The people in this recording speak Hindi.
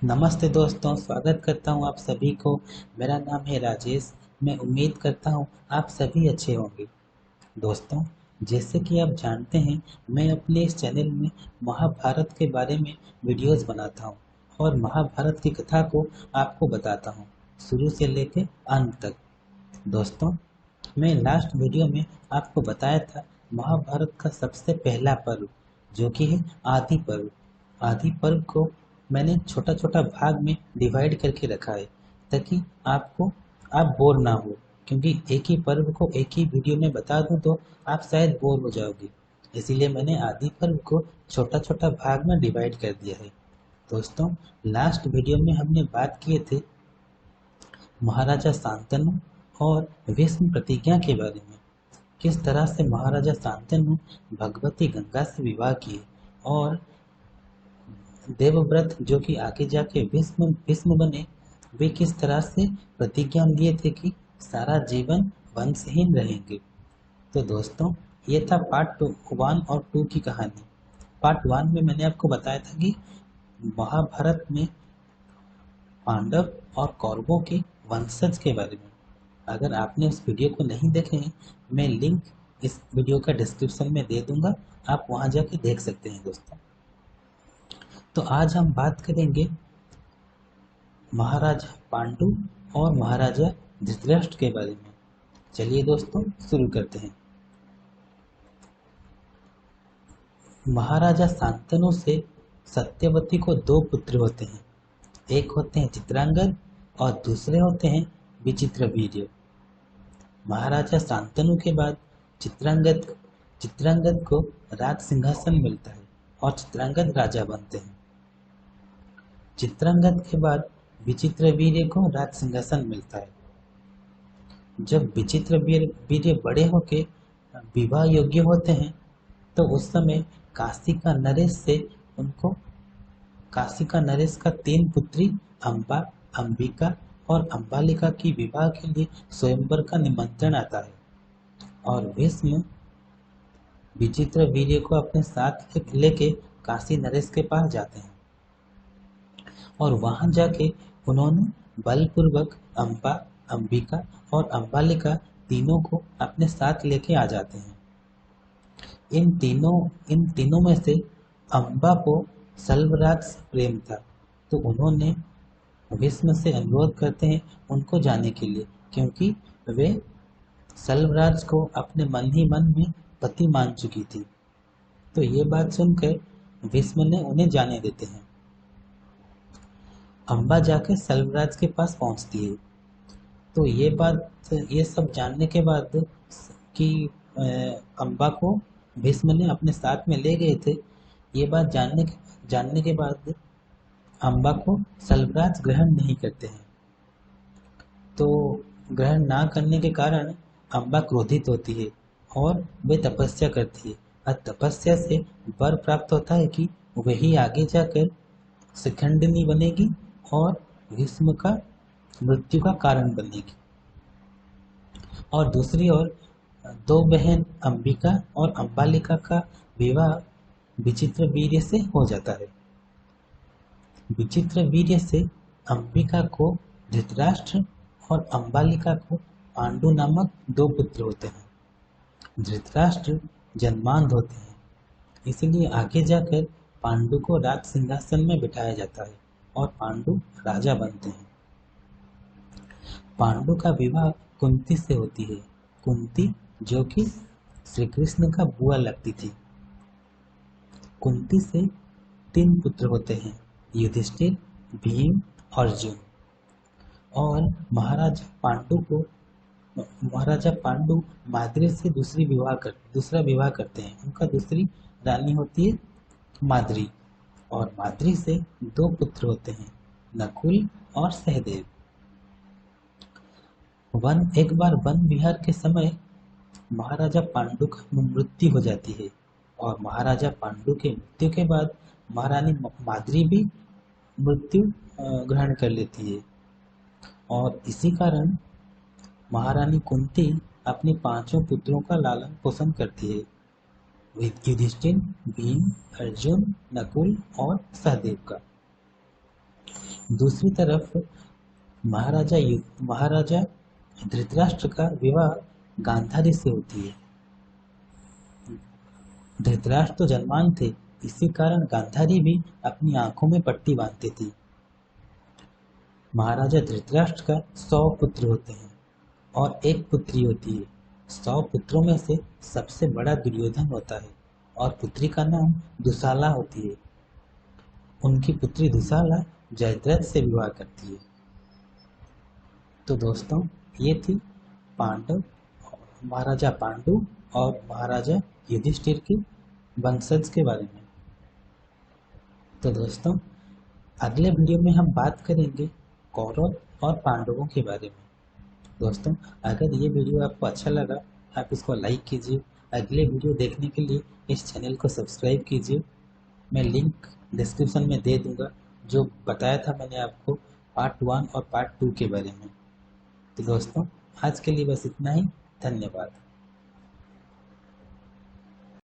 नमस्ते दोस्तों, स्वागत करता हूं आप सभी को। मेरा नाम है राजेश। मैं उम्मीद करता हूं आप सभी अच्छे होंगे। दोस्तों, जैसे कि आप जानते हैं, मैं अपने इस चैनल में महाभारत के बारे में वीडियोस बनाता हूं और महाभारत की कथा को आपको बताता हूं, शुरू से लेकर अंत तक। दोस्तों, मैं लास्ट वीडियो में आपको बताया था महाभारत का सबसे पहला पर्व, जो कि है आदि पर्व। आदि पर्व को मैंने छोटा छोटा भाग में डिवाइड करके रखा है, ताकि आप बोर ना हो। क्योंकि एक ही पर्व को एक ही वीडियो में बता दूं तो आप शायद बोर हो जाओगे। इसीलिए मैंने आदि पर्व को छोटा छोटा भाग में डिवाइड कर दिया है। दोस्तों, लास्ट वीडियो में हमने बात किए थे महाराजा शांतनु और भीष्म प्रतिज्ञा के बारे में। किस तरह से महाराजा शांतनु भगवती गंगा से विवाह किए और देवव्रत, जो कि आगे जाके भीष्म भीष्म बने, वे किस तरह से प्रतिज्ञा लिए थे कि सारा जीवन वंशहीन रहेंगे। तो दोस्तों, ये था पार्ट 1 और 2 की कहानी। पार्ट 1 में मैंने आपको बताया था कि महाभारत में पांडव और कौरवों के वंशज के बारे में। अगर आपने उस वीडियो को नहीं देखे हैं, मैं लिंक इस वीडियो का डिस्क्रिप्शन में दे दूंगा, आप वहां जाके देख सकते हैं दोस्तों। तो आज हम बात करेंगे महाराजा पांडु और महाराजा धृतराष्ट्र के बारे में। चलिए दोस्तों, शुरू करते हैं। महाराजा शांतनु से सत्यवती को दो पुत्र होते हैं। एक होते हैं चित्रांगद और दूसरे होते हैं विचित्रवीर्य। महाराजा शांतनु के बाद चित्रांगद चित्रांगद को राज सिंहासन मिलता है और चित्रांगद राजा बनते हैं। चित्रांगद के बाद विचित्रवीर्य को राज सिंहासन मिलता है। जब विचित्रवीर्य बड़े होके विवाह योग्य होते हैं, तो उस समय उनको काशी का नरेश का 3 पुत्री अम्बा, अंबिका और अम्बालिका की विवाह के लिए स्वयंवर का निमंत्रण आता है और भीष्म विचित्रवीर्य को अपने साथ लेके काशी नरेश के पास जाते हैं और वहां जाके उन्होंने बलपूर्वक अम्बा, अंबिका और अम्बालिका तीनों को अपने साथ लेके आ जाते हैं। इन तीनों में से अम्बा को सल्वराज से प्रेम था, तो उन्होंने भीष्म से अनुरोध करते हैं उनको जाने के लिए, क्योंकि वे सल्वराज को अपने मन ही मन में पति मान चुकी थी। तो ये बात सुनकर भीष्म ने उन्हें जाने देते हैं। अम्बा जाकर सल्वराज के पास पहुंचती है। तो ये सब जानने के बाद कि अम्बा को भीष्म ने अपने साथ में ले गए थे, ये बात जानने के बाद अम्बा को सल्वराज ग्रहण नहीं करते हैं। तो ग्रहण ना करने के कारण अम्बा क्रोधित होती है और वे तपस्या करती है और तपस्या से वर प्राप्त होता है कि वही आगे जाकर शिखंडिनी बनेगी और भीष्म का मृत्यु का कारण बनेगी। और दूसरी ओर दो बहन अंबिका और अम्बालिका का विवाह विचित्रवीर्य से हो जाता है। विचित्रवीर्य से अंबिका को धृतराष्ट्र और अम्बालिका को पांडु नामक 2 पुत्र होते हैं। धृतराष्ट्र जन्मांध होते हैं, इसलिए आगे जाकर पांडु को राज सिंहासन में बिठाया जाता है और पांडु राजा बनते हैं। पांडु का विवाह कुंती से होती है। कुंती, जो कि श्री कृष्ण का बुआ लगती थी। कुंती से 3 पुत्र होते हैं, युधिष्ठिर, भीम, अर्जुन। और महाराजा पांडु माद्री से दूसरा विवाह करते हैं। उनका दूसरी रानी होती है माद्री और माद्री से 2 पुत्र होते हैं, नकुल और सहदेव। एक बार वन विहार के समय महाराजा पांडु का मृत्यु हो जाती है और महाराजा पांडु के मृत्यु के बाद महारानी माद्री भी मृत्यु ग्रहण कर लेती है और इसी कारण महारानी कुंती अपने 5 पुत्रों का लालन पोषण करती है, युधिष्ठिर, भीम, अर्जुन, नकुल और सहदेव का। दूसरी तरफ महाराजा धृतराष्ट्र का विवाह गांधारी से होती है। धृतराष्ट्र तो जन्मान थे, इसी कारण गांधारी भी अपनी आंखों में पट्टी बांधती थी। महाराजा धृतराष्ट्र का 100 पुत्र होते हैं और एक पुत्री होती है। 100 पुत्रों में से सबसे बड़ा दुर्योधन होता है और पुत्री का नाम दुशाला होती है। उनकी पुत्री दुशाला जयद्रथ से विवाह करती है। तो दोस्तों, ये थी पांडव महाराजा पांडु और महाराजा युधिष्ठिर की वंशज के बारे में। तो दोस्तों, अगले वीडियो में हम बात करेंगे कौरव और पांडवों के बारे में। दोस्तों, अगर ये वीडियो आपको अच्छा लगा, आप इसको लाइक कीजिए। अगले वीडियो देखने के लिए इस चैनल को सब्सक्राइब कीजिए। मैं लिंक डिस्क्रिप्शन में दे दूंगा, जो बताया था मैंने आपको पार्ट 1 और पार्ट 2 के बारे में। तो दोस्तों, आज के लिए बस इतना ही। धन्यवाद।